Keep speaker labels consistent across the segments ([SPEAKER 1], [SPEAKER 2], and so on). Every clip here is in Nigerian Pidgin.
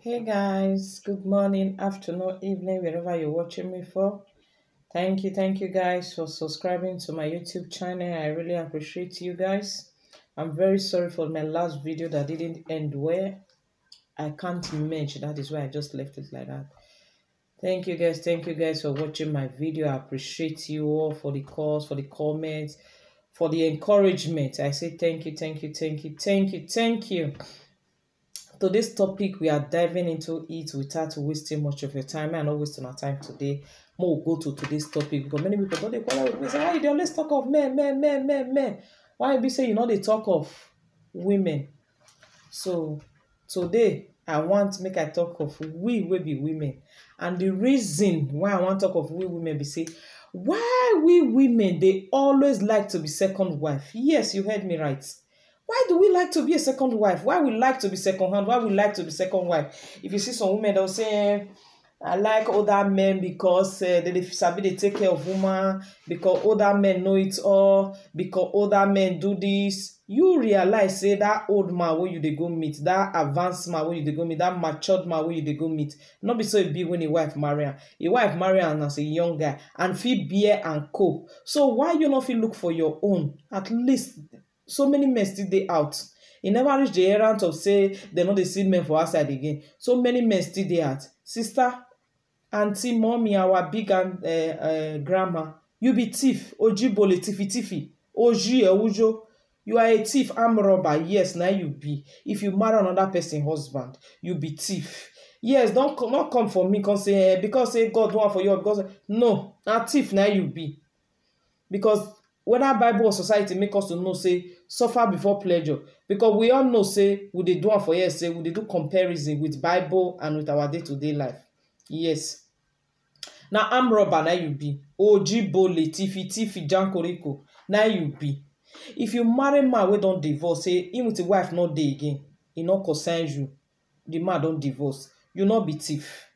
[SPEAKER 1] Hey guys, good morning, afternoon, evening, wherever you're watching me for. Thank you guys for subscribing to my YouTube channel. I really appreciate you guys. I'm very sorry for my last video that didn't end well. I can't imagine. That is why I just left it like that. Thank you guys for watching my video. I appreciate you all for the calls, for the comments, for the encouragement. I say thank you. Today's topic, we are diving into it without wasting much of your time. I'm not wasting our time today. We'll go to today's topic because many people don't they call out with me say, why they always talk of men? Why be say they talk of women? So today I want make I talk of we will be women. And the reason why I want to talk of we women be say, why we women they always like to be second wife. Yes, you heard me right. Why do we like to be a second wife? Why we like to be second hand? Why we like to be second wife? If you see some women, they'll say, I like older men because they sabi they take care of woman, because older men know it all, because older men do this. You realize, say, that old man where you they go meet, that advanced man where you they go meet, that matured man where you they go meet. Not be so it be when a wife marry her. A wife marry her as a young guy and feel bear and cope. So why you not feel look for your own? At least so many men still dey out. E never reach the errand of say dem no dey see men for outside again. So many men still dey out. Sister, auntie, mommy, our big and grandma, you be thief, ojibole, tiffy, oji, ewujo. You are a thief, armed robber. Yes, now you be. If you marry another person husband, you be thief. Yes, don't not come for me because say God want for you because no, na thief now you be. Because whether Bible or society make us to know say suffer before pleasure, because we all know say we dey do am for years, say we dey do comparison with Bible and with our day-to-day life. Yes, na arm robber na you be, ojibole, tiffy, jankoriko na you be. If you marry man wey don divorce, say him with the wife not dey again, e no concern you, the man don divorce, you no be thief.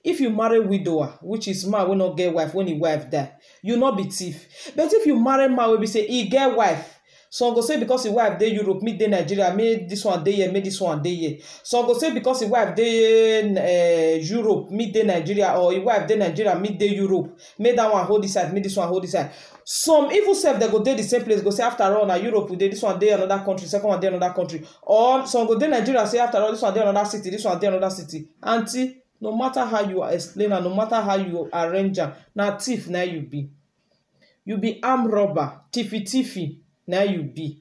[SPEAKER 1] If you marry widower, which is man wey no get wife when him wife die, you no be thief. But if you marry man wey be say he get wife, some go say because his wife dey Europe, me dey Nigeria, make this one dey here, make this one dey here. Some go say because his wife dey Europe, me dey Nigeria, or his wife dey Nigeria, me dey Europe, make that one hold this side, make this one hold this side. Some even self they go dey the same place, go say after all na Europe we dey, this one dey another country, second one dey another country. Or some go dey Nigeria, say after all this one dey another city, this one dey another city. Auntie, no matter how you explain and no matter how you arrange am, na thief na you be. You be armed robber, tiffy na you be.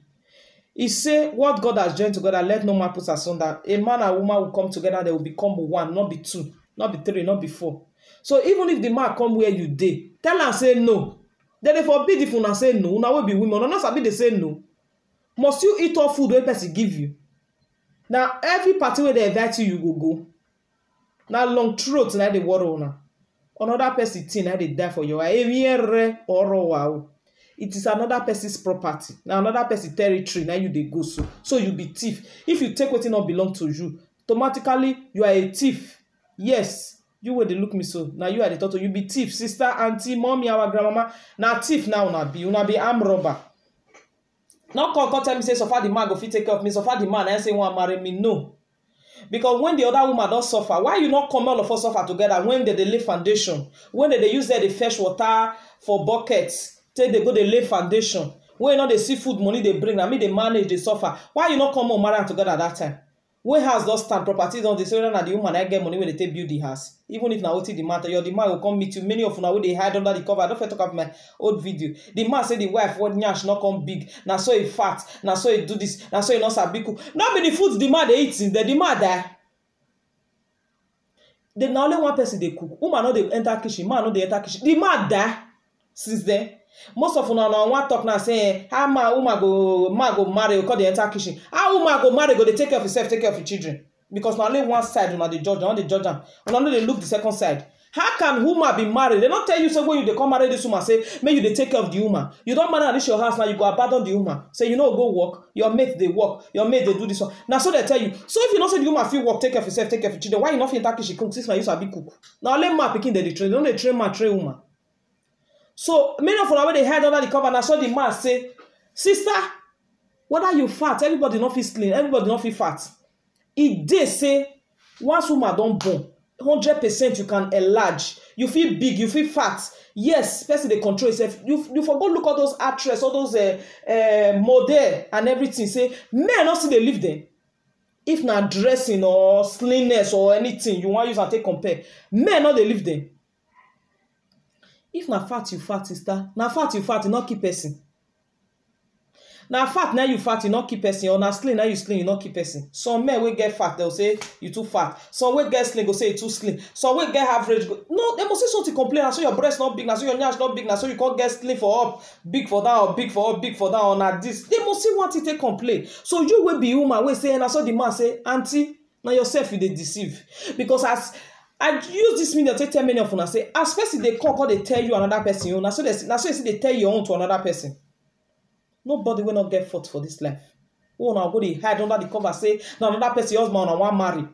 [SPEAKER 1] He say what God has joined together, let no man put asunder. A man and woman will come together, they will become one, not be two, not be three, not be four. So even if the man come where you dey, tell am say no. Then they forbid if una say no, una will be women. Una sabi they say no. Must you eat all food wey person give you? Now every party where they invite you, you go. Now long throat na dey worry una. Another person thing na dey die for your eye. It is another person's property. Now another person's territory na you dey go so. So you be thief. If you take wetin not belong to you, automatically you are a thief. Yes, you wey dey look me so. Now you are the total. You be thief. Sister, auntie, mommy, our grandmama. Now thief now una be armed robber. Not come tell me say so far the man go fit take care of me. So far the man I say want marry me. No. Because when the other woman don suffer, why you not come all of us suffer together when they lay foundation, when they use there the fetch water for buckets, take they go they lay foundation, when you know the seafood money they bring, I mean they manage, they suffer. Why you not come on marry together at that time? When house don stand, properties on the say that the woman I get money when they take build the house. Even if now what the matter, your the man will come meet you. Many of you now they hide under the cover. I don't talk about my old video. The man say the wife what nyash not come big. Now so he fat. Now so he do this. Now so he not sabi cook. Not be the food the man they eat since the man die. Then only one person they cook. Woman no they enter kitchen. Man no they enter kitchen. The man die since then. Most of una now want talk now say how man go marry because they enter kitchen. How woman go marry go they take care of yourself, take care of your children. Because now only one side una they judge, they judge them. Una no they look the second side. How can woman be married? They don't tell you say when you they come marry this woman say may you they take care of the woman. You don't marry and reach your house now you go abandon the woman. Say you know go work. Your mate they work. Your mate they do this one. Now so they tell you. So if you don't say the woman feel work, take care of yourself, take care of your children. Why you not feel enter kitchen cook? Since now you sabi cook. Now let man picking they train. They don't they train man train woman. So many of them they hide under the cover. Now so the man say, sister, whether you fat, everybody not feel clean, everybody not feel fat. It they say Once woman don born, 100% you can enlarge. You feel big, you feel fat. Yes, person dey control yourself. You for go look all those actress, all those model and everything. Say men no still dey live there. If na dressing or slimness or anything you wan use and take compare, men no dey live there. If na fat you fat, sister, na fat you fat, you no keep person. Na fat na you fat, you no keep person, or na slim na you slim, you no keep person. Some men wey get fat, they'll say you too fat. Some wey get slim go say you too slim. Some wey get average go no, they must say something complain. Na so your breast not big, na so your nyash not big, na so you can't get slim for up, big for down, or big for up, big for down, or na this. They must see what it take complain. So you will be woman wey say, and I saw the man say, auntie, now yourself you dey deceive. Because as I use this media to tell many of una say, as person they come they tell you another person, you na so you see they tell your own to another person. Nobody will not get fought for this life. Oh, now go dey hide under the cover say, now another person husband and one marry.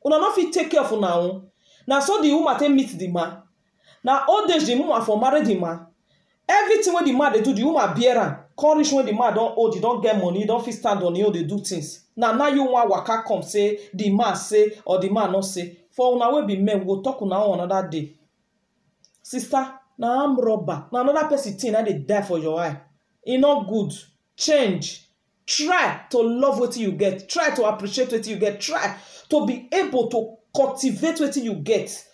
[SPEAKER 1] Una no fit take care of una own. Now so the woman take meet the man. Now old age the woman for marry the man. Everything when the man they do, the woman bear am. Courage when the man don't old, you don't get money, you don't fit stand on you, they do things. Now you want waka come say, the man say, or the man not say. For una will be men, we'll talk una on another day. Sister, now I'm robber. Now another person thing and they die for your eye. E not good. Change. Try to love what you get. Try to appreciate what you get. Try to be able to cultivate what you get.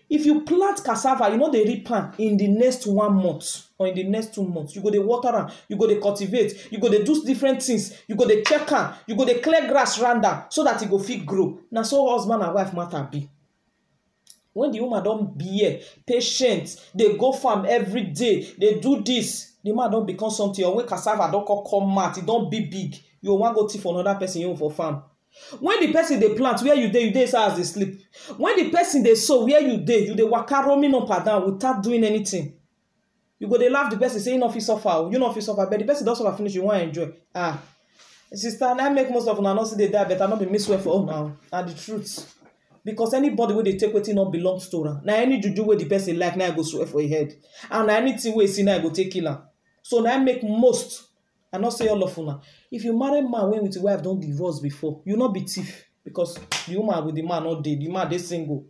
[SPEAKER 1] If you plant cassava, you know they reap in the next 1 month or in the next 2 months. You go to water am, you go to cultivate, you go to do different things, you go to check am, you go to clear grass random so that it go fit grow. Now so husband and wife matter be. When the woman don't be here, patient, they go farm every day, they do this, the man don't become something, or when cassava don't come out, it don't be big. You want go thief for another person you for farm. When the person they plant, where you dey so as they sleep. When the person they sow, where you dey waka roaming up and down without doing anything. You go they laugh the person say you no fit suffer, you no fit suffer, but the person don't suffer finish, you want enjoy. Sister, I make most of una not see they die, but I not be miss well for now. And the truth. Because anybody where they take wetin not belongs to her. Now any juju where the person like now I go swear for your head. And anything where see now I go take kill her. So now I make most. I not say all of una. If you marry man when with your wife don't divorce before, you not be thief. Because the woman with the man not dead. The man they single.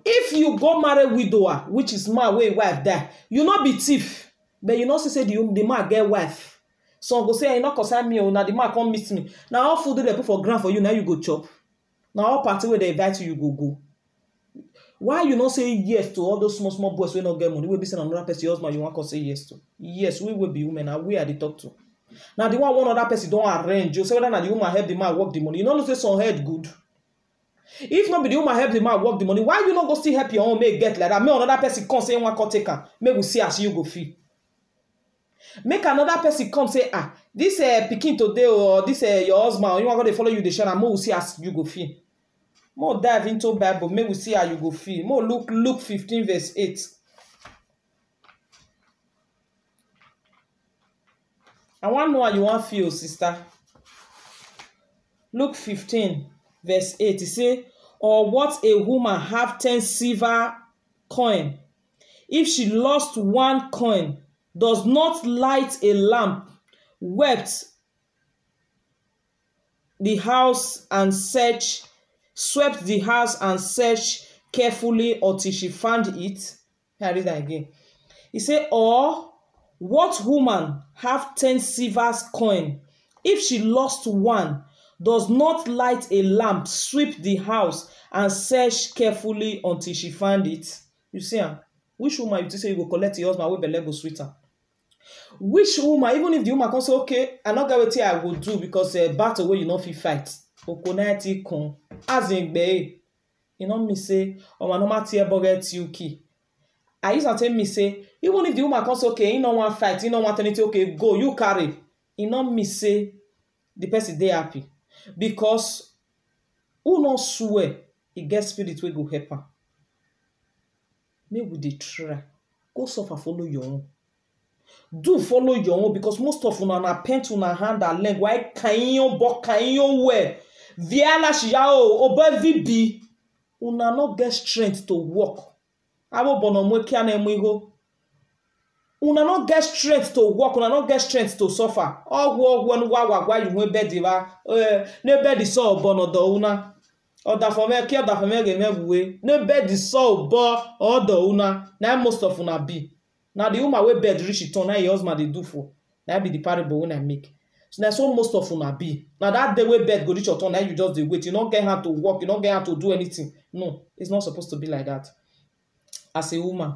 [SPEAKER 1] If you go marry widower, which is man where wife die, you not be thief. But you not say the man get wife. So go say I not concern me or now the man come meet me. Now all food they put for ground for you, now you go chop. Now all party where they invite you, you go. Why you not say yes to all those small boys who not get money? We be saying another person husband you want to say yes to. Yes, we will be women and we are the talk to. Now the one other person don't arrange. You say whether the woman help the man work the money. You know say some head good. If not be the woman help the man work the money, why you not go still help your own make get like that? Make another person come say one take her. Make we see as you go feel. Make another person come say this pikin today or this your husband or you want to follow you the share and more we see as you go feel. More dive into Bible, maybe we see how you go feel. More Luke 15 verse 8. I want to know how you want feel, sister. Luke 15 verse 8. It say, or what a woman have 10 silver coin. If she lost 1 coin, does not light a lamp, swept the house and searched carefully until she found it. I read that again. He said, or what woman have 10 silver coin? If she lost 1, does not light a lamp, sweep the house, and search carefully until she found it? You see, which woman you say you go collect your husband wey belle go sweet am? Which woman, even if the woman can say, okay, I not get what I will do because battle where you not fit fight. Okonati kon as in be you know me say or my normal tear buget you key. I used to tell me say even if the woman can say okay, you no want fight, you no want anything, okay, go, you carry. You know me say the person they happy because who not swear he get spirit wey go help her. Maybe we dey try go suffer follow your own. Do follow your own because most of una na paint una hand and leg. Why can you wear? Viala shiyao obevibi. Una not get strength to walk. Abo bonomwe kia na emwigo. Una not get strength to walk. Una not get strength to suffer. Oh, walk when wa you went bed diva. Ne bed is so bono do una. Oda for me ke oda for me ge me we. No bed the soul bo odo una. Na most of una be. Now the woman wey bed reach it on na your husband dey do for. Na be the parable when I make. So na so most of una be. Now that day wey bed go reach your turn, now you just dey wait. You don't get how to work, you don't get how to do anything. No, it's not supposed to be like that. As a woman,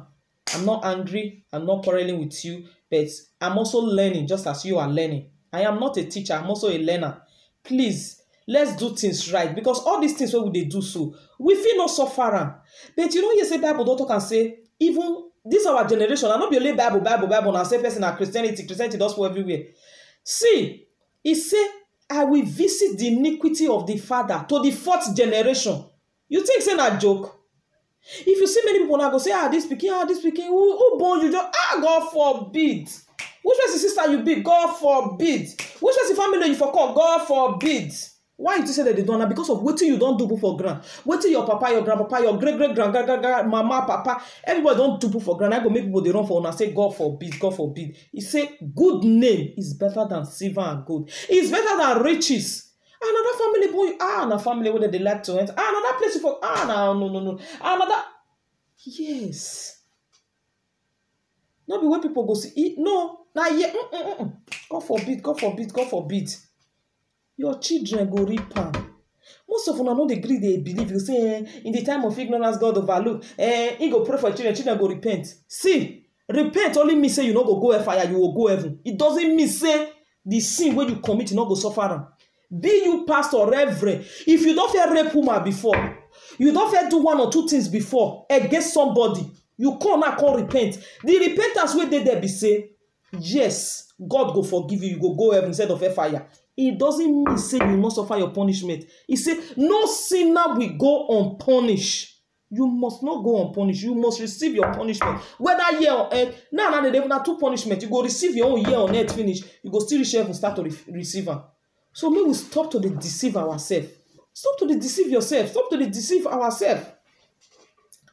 [SPEAKER 1] I'm not angry, I'm not quarreling with you, but I'm also learning just as you are learning. I am not a teacher, I'm also a learner. Please, let's do things right, because all these things wey we dey do so, we fit not suffer am. But you know, you say Bible don't talk and say, even this our generation, and not be only Bible, now say person na Christianity does for everywhere. See, he say, I will visit the iniquity of the father to the 4th generation. You think say na joke? If you see many people now go say, this speaking, who born you just, God forbid. Which was the sister you be? God forbid. Which was the family you for call? God forbid. Why you say that they don't? Because of what you don't do for grant. What your papa, your grandpapa, your great mama, papa, everybody don't do for grant. I go make people they run for and say God forbid, God forbid. He say good name is better than silver and gold. It's better than riches. Another family boy, another family where they like to enter. Another place for no. Another yes. Not be where people go see. No, now yeah. God forbid, God forbid, God forbid. Your children go reap am. Most of them no dey gree, they believe. You say in the time of ignorance, God overlook. He go pray for children, children go repent. See, repent only mean say you no go fire, you will go heaven. It doesn't mean say the sin when you commit, you no go suffer am. Be you pastor, reverend. If you don't feel rape woman before, you don't feel do 1 or 2 things before against somebody, you come repent. The repentance wey dey there be say, yes, God go forgive you, you go heaven instead of fire. It doesn't mean say you must suffer your punishment. He said, no sinner will go unpunished. You must not go unpunished. You must receive your punishment. Whether year on earth, now they have 2 punishments. You go receive your own year on earth finish. You go still reach heaven start to receive them. So may we stop to deceive ourselves. Stop to deceive yourself. Stop to deceive ourselves.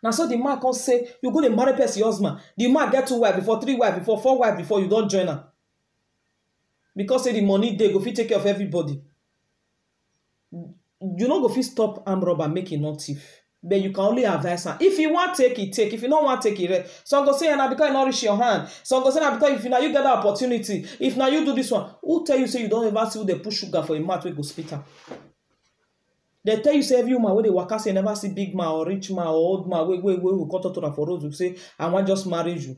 [SPEAKER 1] Now so the man can say, you go to marry person your husband. The man get 2 wives before, 3 wives before, 4 wives before, you don't join her. Because say the money they go fit take care of everybody. You know go fit stop arm robber making not thief. But you can only advise her. If you want take it, take. If you don't want take it, some go say now because you not reach your hand. Some go say now because if now you get the opportunity. If now you do this one, who tell you say you don't ever see who they put sugar for a mouth we go spit am? They tell you say every woman where they waka say never see big man or rich man or old man we cut out to for road to say I want just marry you.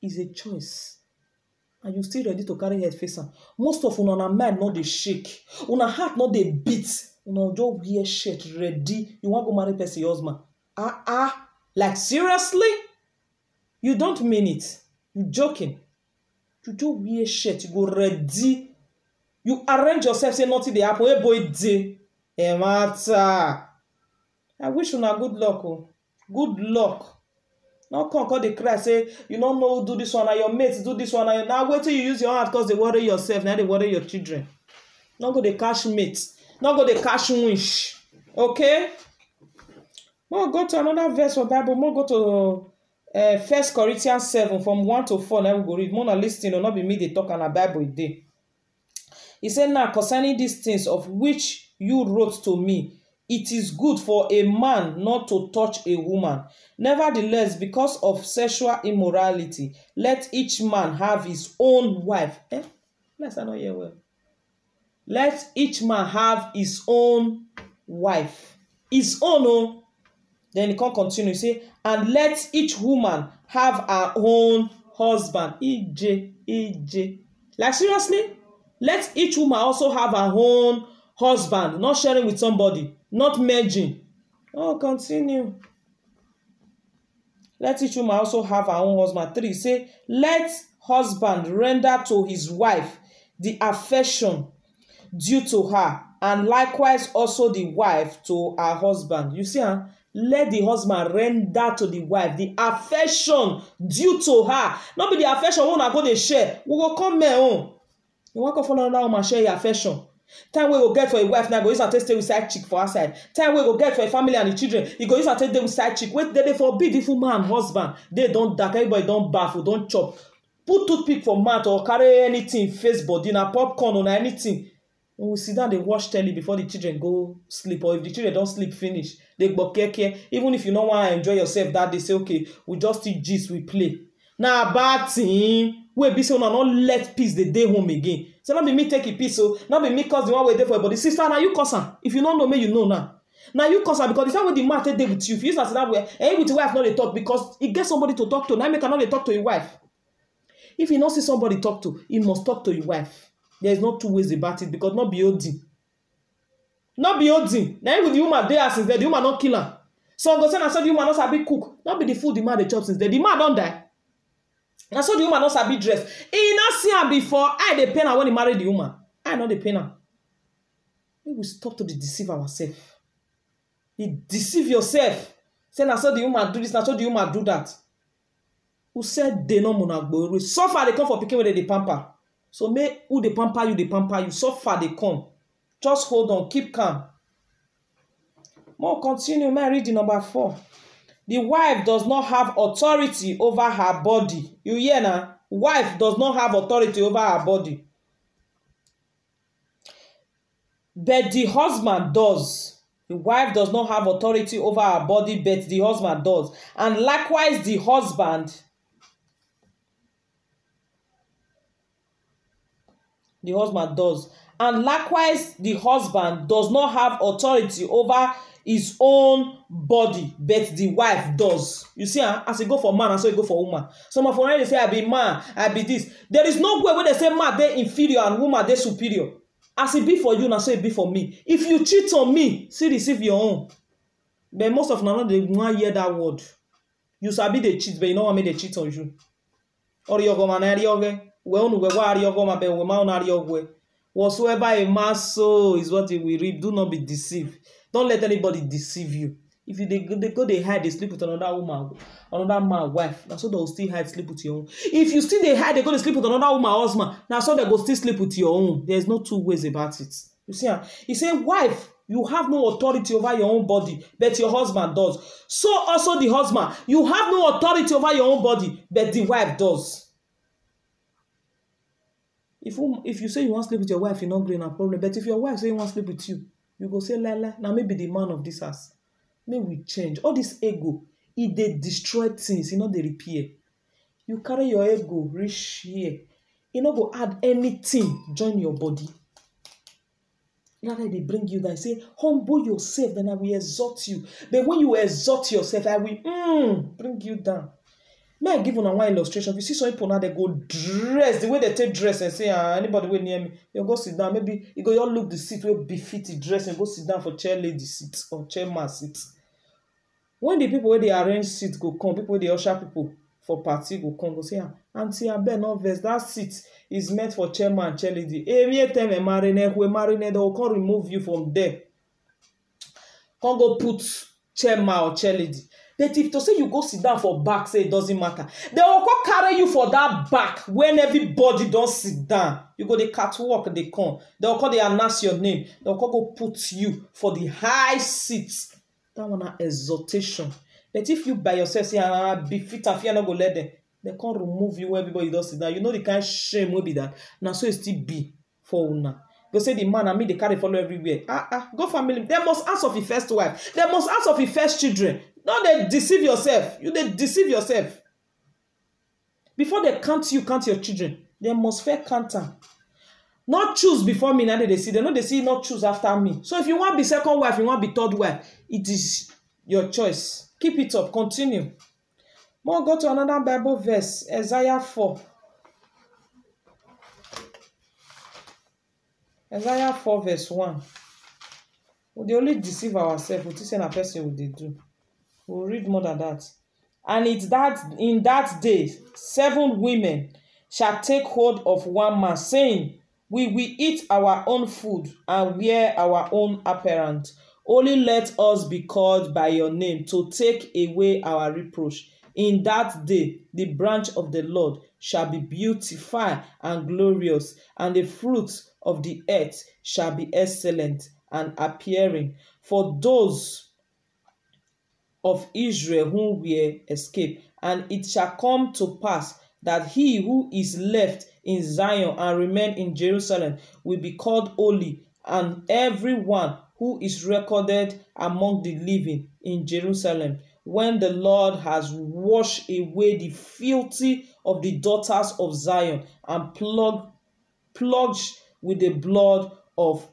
[SPEAKER 1] It's a choice. And you still ready to carry head face am. Most of una mind not dey shake. Una heart not dey beat. Una just wear shirt ready. You want to marry person your husband. Like seriously? You don't mean it. You joking. You just wear shirt. You go ready. You arrange yourself say nothing dey happen. Hey boy dey. Hey matter. I wish una good luck. Oh. Good luck. Now come they cry say you don't know who do this one, and your mates do this one. Now wait till you use your heart because they worry yourself. Now they worry your children. Not go they cash mates. Not go they cash wish. Okay. We'll go to another verse for Bible. We'll go to 1 Corinthians 7 from 1 to 4. Now we go read. More listening or not be me they talk on a Bible day. He said now concerning these things of which you wrote to me. It is good for a man not to touch a woman. Nevertheless, because of sexual immorality, let each man have his own wife. Let's not hear well. Let each man have his own wife. His own, oh. Then he can continue, say, and let each woman have her own husband. EJ. Like seriously? Let each woman also have her own husband, not sharing with somebody. Not merging. Oh, continue. Let each woman also have her own husband. 3. Say, let husband render to his wife the affection due to her, and likewise also the wife to her husband. You see, huh? Let the husband render to the wife the affection due to her. Not be the affection we want to go dey share. We go come here. You want to follow another woman share your affection. Time we go get for a wife now, go use and stay with side chick for outside. Time we go get for a family and the children, you go use and stay with side chick. Wait, they forbid if man husband. They don't dark, everybody don't bath or don't chop. Put toothpick for mouth or carry anything face body, na popcorn or anything. When we sit down, they watch telly before the children go sleep, or if the children don't sleep finish, they go care. Even if you don't want to enjoy yourself that day, say, okay, we just eat gist, we play. Now, bad thing, we be so not let peace the day home again. So not be me take a piece, so not be me cause the one way there for your body. Sister, now you cause her. If you don't know me, you know now. Now you cause her because the time when the man take day with you, if you start that way, and with your wife not they talk because he get somebody to talk to. Now make another talk to your wife. If you not see somebody talk to, you must talk to your wife. There is not two ways about it because not be OD. Not be OD. Now with the woman there since the woman not kill her. So go say na so the woman not sabi cook. Not be the food the man dey chop since the man don't die. Na so the woman not sabi dress. He not see her before. I dey pain her when he married the woman. I not dey pain her. We will stop to deceive ourselves. You deceive yourself. Say na so the woman do this, na so the woman do that. Who said they no monagbo? So far they come for picking where they pamper. So make who they pamper you. So far they come. Just hold on, keep calm. More continue. May I read the number 4. The wife does not have authority over her body. You hear now? Wife does not have authority over her body. But the husband does. The wife does not have authority over her body, but the husband does. And likewise the husband does. And likewise, the husband does not have authority over his own body, but the wife does. You see, as you go for man, and so you go for woman. Some of them say, I be man, I be this. There is no way where they say man, they inferior and woman, they superior. As it be for you, now so it be for me. If you cheat on me, see receive your own. But most of them, they want to hear that word. You sabi they cheat, but you know what I mean, they cheat on you. Or you go man, whatsoever a man sow is what he will reap. Do not be deceived. Don't let anybody deceive you. If they go, they hide, they sleep with another woman, another man, wife. Now so they will still hide, sleep with your own. If you still they hide, they go to sleep with another woman, husband. Now so they go still sleep with your own. There's no two ways about it. You see, he said, wife, you have no authority over your own body, but your husband does. So also the husband, you have no authority over your own body, but the wife does. If you say you want to sleep with your wife, you're not going to have a problem. But if your wife say you want to sleep with you, you go say, la, now maybe the man of this house. May we change. All this ego, it they destroy things, you know, they repair. You carry your ego, reach here. You know, go add anything, join your body. That's why they bring you down. Say, humble yourself, then I will exalt you. But when you exalt yourself, I will bring you down. May I give you one illustration? If you see some people now, they go dress, the way they take dress and say, anybody will near me, you go sit down. Maybe you go, you look the seat where befit the dress and go sit down for chair lady seat or chairman seat. When the people where they arrange seat go come, people where they usher people for party go come, go say, Auntie, I bet not vest. That seat is meant for chairman and chair lady. Every time we marry, they will come remove you from there. Come go put chairman or chair lady. But if to say you go sit down for back, say it doesn't matter. They will go carry you for that back when everybody don't sit down. You go the catwalk, they come. They will call, they announce your name. They will go put you for the high seats. That one is exaltation. But if you by yourself say, be fit, if you not go let them, they can't remove you when everybody does sit down. You know the kind of shame will be that. Now so it still be for una. Go say the man and me, they carry follow everywhere. Go family. They must ask of the first wife. They must ask of the first children. Don't they deceive yourself. They deceive yourself. Before they count you, count your children. They must first count them. Not choose before me, now they see. They know they see not choose after me. So if you want to be second wife, you want to be third wife, it is your choice. Keep it up. Continue. More go to another Bible verse. Isaiah 4. Isaiah 4 verse 1. We only deceive ourselves. We say a person what they do. We'll read more than that. And it's that in that day, 7 women shall take hold of one man, saying, we will eat our own food and wear our own apparel. Only let us be called by your name to take away our reproach. In that day, the branch of the Lord shall be beautified and glorious, and the fruit of the earth shall be excellent and appearing. For those of Israel whom we escape, and it shall come to pass that he who is left in Zion and remain in Jerusalem will be called holy, and everyone who is recorded among the living in Jerusalem, when the Lord has washed away the filthy of the daughters of Zion and purged with the blood of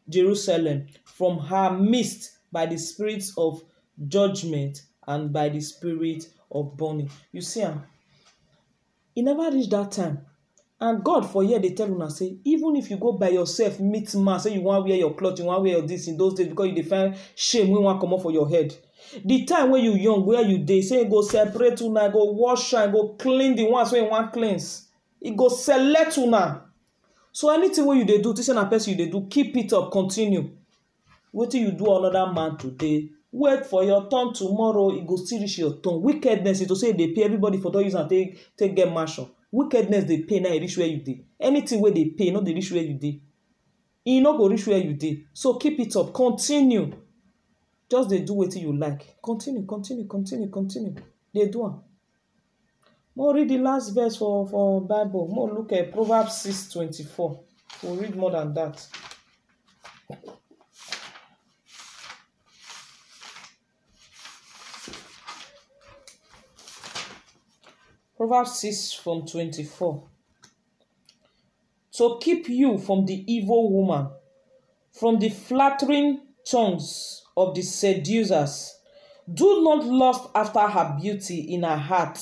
[SPEAKER 1] Jerusalem from her midst by the spirits of judgment and by the spirit of burning. You see, e never reach that time. And God for here they tell una say, even if you go by yourself meet man, say you want wear your cloth, you want wear your this in those days because you define shame wey wan comot for your head. The time when you young, where you dey, say you go separate una, go wash and go clean the ones wey you wan cleanse. E go select una. So anything wey you dey do, this na person you dey do, keep it up, continue. Wetin you do another man today, wait for your turn tomorrow, e go still reach your turn. Wickedness is to say dey pay everybody for don use am take get mansion. Wickedness dey pay now e reach where you dey. Anything wey dey pay no dey reach where you dey. E no go reach where you dey. So keep it up, continue. Just dey do wetin you like. Continue. Dey do am. Mo read the last verse for Bible. Mo look at Proverbs 6:24. We'll read more than that. Proverbs 6:24. To keep you from the evil woman, from the flattering tongues of the seducers. Do not lust after her beauty in her heart,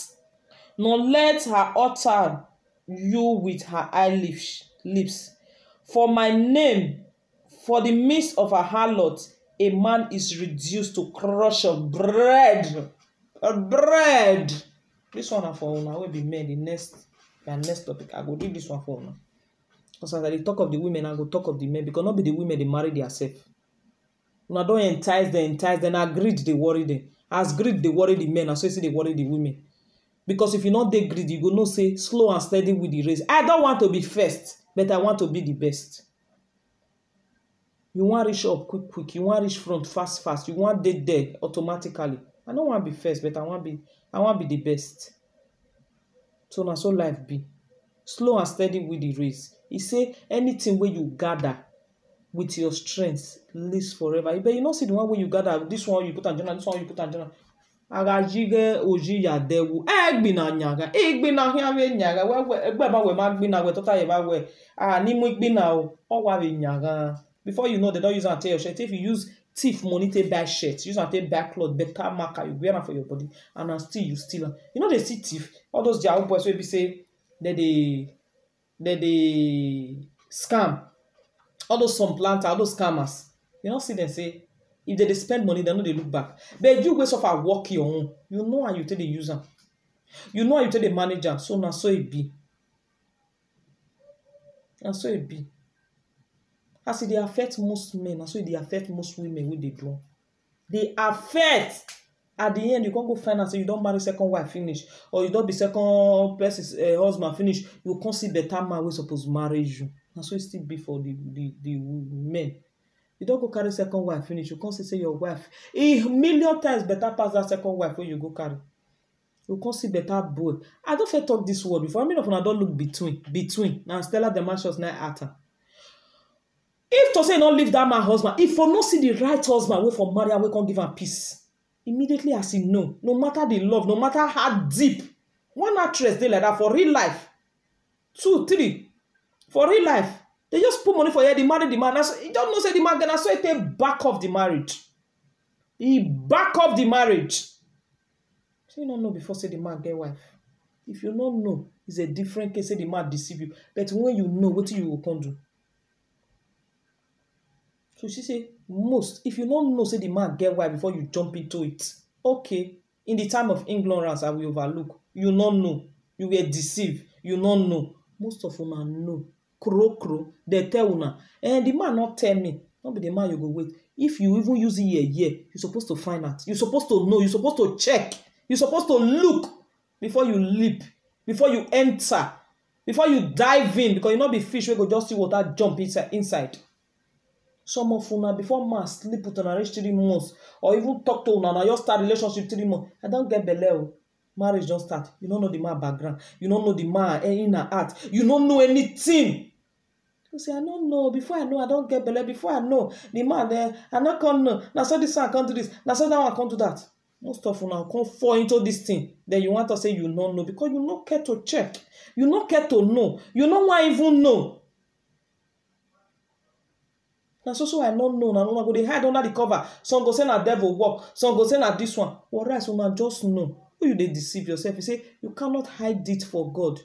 [SPEAKER 1] nor let her utter you with her lips. For my name, for the midst of a harlot, a man is reduced to crush of bread. Bread. This one for una will be made the next topic. I go read this one for una. Because as I talk of the women, I go talk of the men, because not be the women they marry themselves. Una don't entice them, greed they worry them. As greed they worry the men, as so see they worry the women. Because if you not dey greedy, you go know say slow and steady with the race. I don't want to be first, but I want to be the best. You want reach up quick. You want reach front fast. You want dead there automatically. I don't want to be first, but I want to be the best. So na so life be. Slow and steady with the race. He say anything where you gather with your strength lives forever. But you not see the one where you gather, this one you put on journal, this one you put on journal. Agajige oji ya dewu. Egbina nyaga. Egbina hiawe nyaga. Egbe ba we magbina we tota ye ba we. Ni mu egbina o. Owa we nyaga. Before you know, they don't use and tell your shirt. If you use thief money to buy shirts, use and take back cloth, better marker, you wear them for your body, and then still you steal them. You know they see thief. All those Yahoo boys will be say that they scam. All those planters, all those scammers. You don't see them say if they spend money, they know they look back. But you waste of a work your own. You know how you tell the user. You know how you tell the manager. So now so it be. And so it be. As they affect most men, and so they affect most women when they do. They affect. At the end, you can't go find out so you don't marry second wife finish, or you don't be second person's husband finish. You can't see better man we supposed to marry you. And so it still be for the men. You don't go carry second wife finish. You can't say your wife a million times better pass that second wife when you go carry. You can't see better boy. I don't fit talk this word before. I mean, if I don't look between. Now Stella Damascus now at her. If to say not leave that man husband, if for not see the right husband, we for marry, we can't give him peace. Immediately as he know, no matter the love, no matter how deep, one actress they like that for real life. 2, 3, for real life. They just put money for you, they marry the man. You don't know say the man gonna so it take back off the marriage. He back off the marriage. So you don't know before say the man get wife. If you don't know, it's a different case, say the man deceive you. But when you know, what you will come do? So she say, most, if you don't know, say the man get wife before you jump into it. Okay, in the time of ignorance, I will overlook. You don't know. You were deceived. You don't know. Most of una know. Crow. They tell una. And the man not tell me. Not be the man you go wait. If you even use it a year, you're supposed to find out. You're supposed to know. You're supposed to check. You're supposed to look before you leap. Before you enter. Before you dive in. Because you not be fish where go just see water jump inside. Some of una before man sleep with una reach 3 months, or even talk to una just start relationship 3 months. I don't get belle. marriage don start, you no know the man background, you no know the man inner heart, you no know anything. You say, I don't know. Before I know, I don't get belle. Before I know, the man there, I not come know. Now so this one come do this. Now so that one come do that. Most of you now come fall into this thing. Then you want to say you don't know because you no care to check. You no care to know. You no want even know. Now so I don't know. Now no go they hide under the cover. Some go say na devil work. Some go say na this one. What else una just know? Who you dey deceive yourself? You say you cannot hide it for God.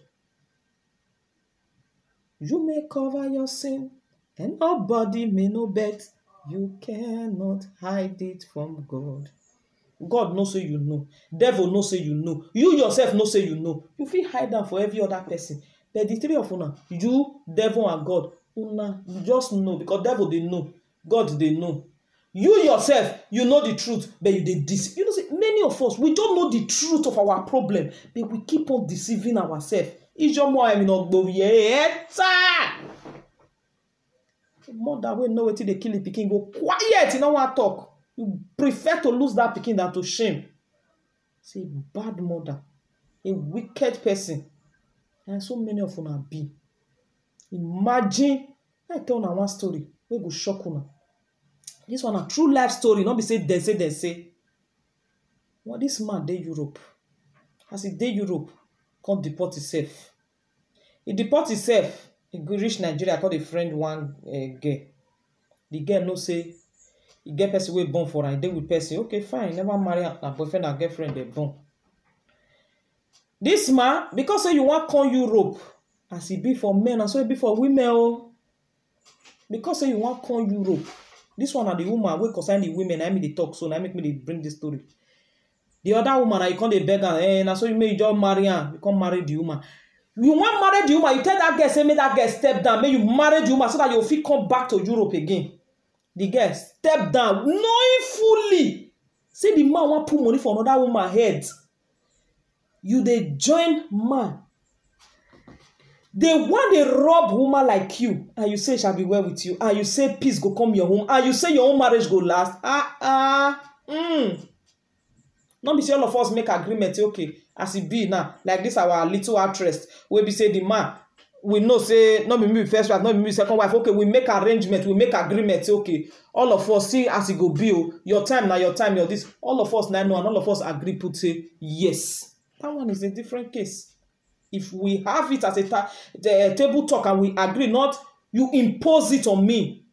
[SPEAKER 1] You may cover your sin, and nobody may know, but you cannot hide it from God. God knows say you know. Devil knows say you know. You yourself know say you know. You feel hide down for every other person. But the three of una, you, devil, and God, una, you just know because devil they know, God they know. You yourself, you know the truth, but you dey deceive. You know, say many of us we don't know the truth of our problem, but we keep on deceiving ourselves. Mother wey know wetin dey kill the pikin go quiet, you no wan talk. You prefer to lose that pikin than to shame. Say bad mother, a wicked person, and so many of una be. Imagine, I tell una one story wey go shock una. This one a true life story, not be say they say. Well, this man dey Europe. As he dey Europe, come deport himself. He deport himself. He go reach Nigeria, call the friend one girl. The girl know say he get person wey born for her. He dey with person. Okay, fine. Never marry her boyfriend and girlfriend. They born. This man, because say you want come Europe, as he be for men, and so he be for women. Oh, because say you want come Europe. This one are the woman wey concern the women. I mean they talk so. Now make me they bring this story. The other woman, you can't dey beg her. Now so you may just marry her. You can't marry the woman. You want marry the woman, you tell that girl, say, make that girl step down. May you marry the woman so that your feet come back to Europe again. The girl step down, knowing fully. Say the man want put money for another woman head. You they join man. They want a rob woman like you. And you say shall be well with you. And you say peace go come your home. And you say your own marriage go last. Not be say all of us make agreement, okay, as it be now, like this our little actress, we be say the man, we know say, not be me first wife, not be me second wife, okay, we make arrangement, we make agreement, okay, all of us see as it go be, your time now, your time, your this, all of us now know, and all of us agree, put say, yes. That one is a different case. If we have it as a table talk and we agree, not you impose it on me,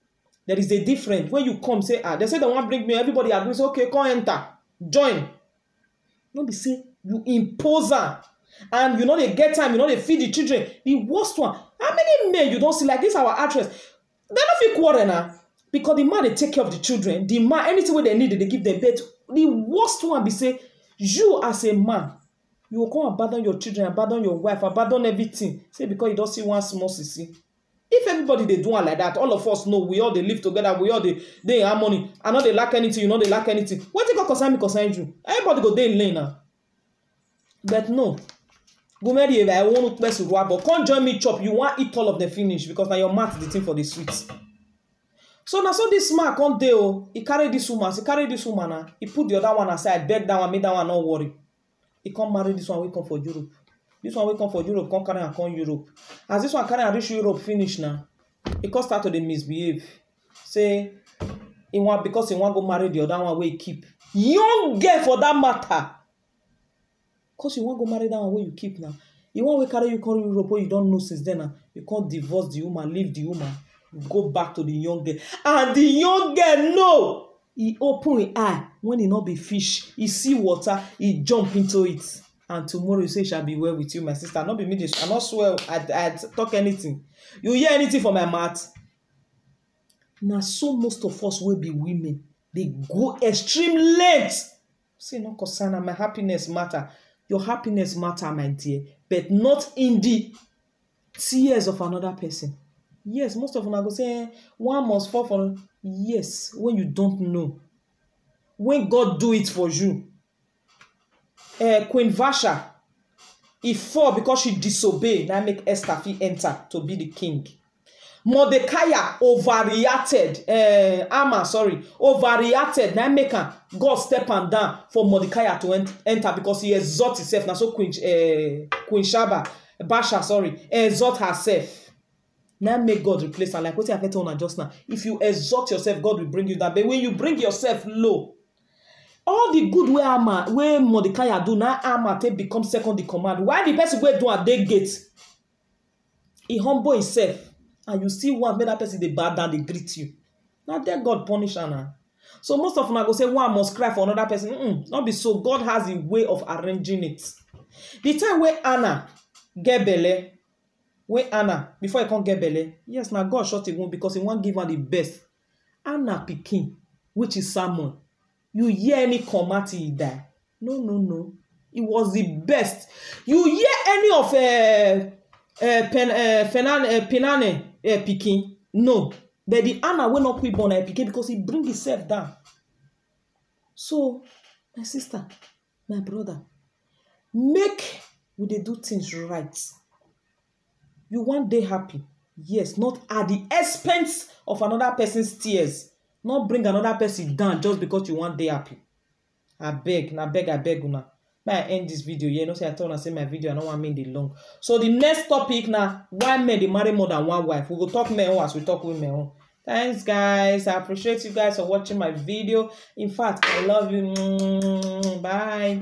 [SPEAKER 1] there is a difference. When you come, say, they say they want to bring me, everybody agrees, okay, come enter, join. Don't be say you impose her, and you know they get time, you know they feed the children. The worst one, how many men you don't see like this? Our actress, they don't feel quarrel now because the man they take care of the children. The man, anything where they need, they give them. But the worst one be say you as a man, you will come abandon your children, abandon your wife, abandon everything. Say because you don't see one small sissy. If everybody they do one like that, all of us know we all they live together, we all they harmony. I know they lack anything, you know they lack anything. What you got concern me, concern you? Everybody go there in lane now. But no. Go marry if I want to press with but can't join me chop. You want eat all of the finish because now your mouth is the thing for the sweets. So now so this man come there, he carry this woman now. He put the other one aside, beg that one, make that one not worry. He come marry this one, we come for Europe. This one will come for Europe, come carry and come Europe. As this one carry and reach Europe, finish now. He can start to dey misbehave. Say, because he want go marry the other one where he keep. Young girl for that matter. Because you want go marry that one where you keep now. You want to carry you come Europe where you don't know since then. Now. You can't divorce the woman, leave the woman, go back to the young girl. And the young girl know. He open his eye when he not be fish. He see water, he jump into it. And tomorrow you say shall be well with you, my sister. Not be me. I not swear. I talk anything. You hear anything from my mouth? Now, so most of us will be women. They go extreme lengths. Say no concern. My happiness matter. Your happiness matter, my dear, but not in the tears of another person. Yes, most of them are going to say one must fall for. Yes, when you don't know, when God do it for you. Queen Vasha, he fall because she disobeyed. Now make Esther enter to be the king. Mordecai overreacted. Overreacted. Now make God step and down for Mordecai to enter because he exalt himself. Now so Queen Basha, exalt herself. Now make God replace her. Like what I have told just now. If you exalt yourself, God will bring you down. But when you bring yourself low, all the good way Mordecai do now, Amma take become second in command. Why the person wey do at they gate? He humble himself. And you see one, make that person they bow down, they greet you. Now there God punish her. So most of them go say one must cry for another person. Not be so. God has a way of arranging it. The time where Anna get belle, before he can't get belle, yes, now God shot him because he won't give her the best. Anna pikin, which is Samuel. You hear any command he die? No. It was the best. You hear any of Penane pikin? No. But the Anna will not quit born pikin because he bring himself down. So, my sister, my brother, make we dey do things right. You want day happy? Yes, not at the expense of another person's tears. Not bring another person down just because you want day happy. I beg una. May I end this video? You know, say I told say my video, I don't want me the long. So the next topic now, why men they marry more than one wife? We will talk men as we talk women. Thanks, guys. I appreciate you guys for watching my video. In fact, I love you. Bye.